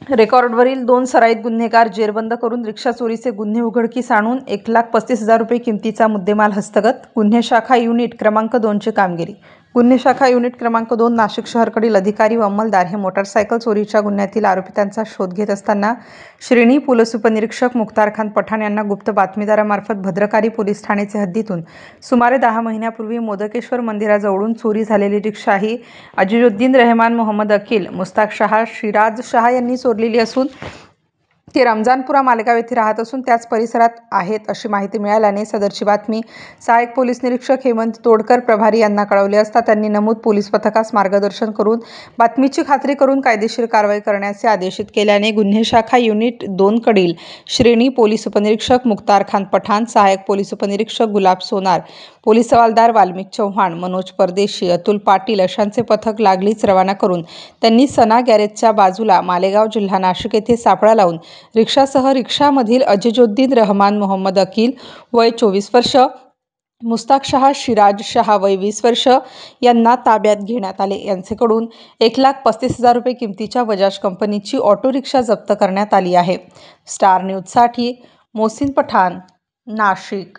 रेकॉर्डवरील 2 सराईत गुन्हेगार जेरबंद करून रिक्षा चोरीचे गुन्हे उघडकीस आणून 1,35,000 रुपये किमतीचा मुद्देमाल हस्तगत. गुन्हे शाखा युनिट क्रमांक 2ची कामगिरी. गुन्हे शाखा युनिट क्रमांक 2 नाशिक शहरकडील अधिकारी व अंमलदार हे मोटारसायकल चोरीच्या गुन्ह्यातील आरोपितांचा शोध घेत असताना श्रेणी पोलीस उपनिरीक्षक मुख्तार खान पठाण यांना गुप्त बातमीदारामार्फत भद्रकाली पोलीस ठाण्याचे हद्दीतून सुमारे 10 महिन्यापूर्वी मोदकेश्वर मंदिराजवळून चोरी झालेली रिक्षा ही अजिजुद्दीन रहमान मोहम्मद अकील, मुस्ताक शहा, शिराज शहा यांनी चोरलेली असून ते रमजानपुरा मालेगाव येथे राहत असून त्याच परिसरात आहेत अशी माहिती मिळाल्याने सदरची बातमी सहाय्यक पोलीस निरीक्षक हेमंत तोडकर प्रभारी यांना कळवली असता त्यांनी नमूद पोलीस पथकास मार्गदर्शन करून बातमीची खात्री करून कायदेशीर कारवाई करण्याचे आदेशित केल्याने गुन्हे शाखा युनिट 2 कडील श्रेणी पोलीस उपनिरीक्षक मुख्तार खान पठाण, सहाय्यक पोलीस उपनिरीक्षक गुलाब सोनार, पोलीस हवालदार वाल्मिक चव्हाण, मनोज परदेशी, अतुल पाटील अशांचे पथक लागलीच रवाना करून त्यांनी सना गॅरेजच्या बाजूला मालेगाव जिल्हा नाशिक येथे सापळा लावून रिक्षासह रिक्षामधील अजिजुद्दीन रहमान मोहम्मद अकील वय 24 वर्ष, मुस्ताक शहा, शिराज शहा वय 20 वर्ष यांना ताब्यात घेण्यात आले. यांच्याकडून 1,35,000 रुपये किमतीच्या बजाज कंपनीची ऑटो रिक्षा जप्त करण्यात आली आहे. स्टार न्यूजसाठी मोहसिन पठाण, नाशिक.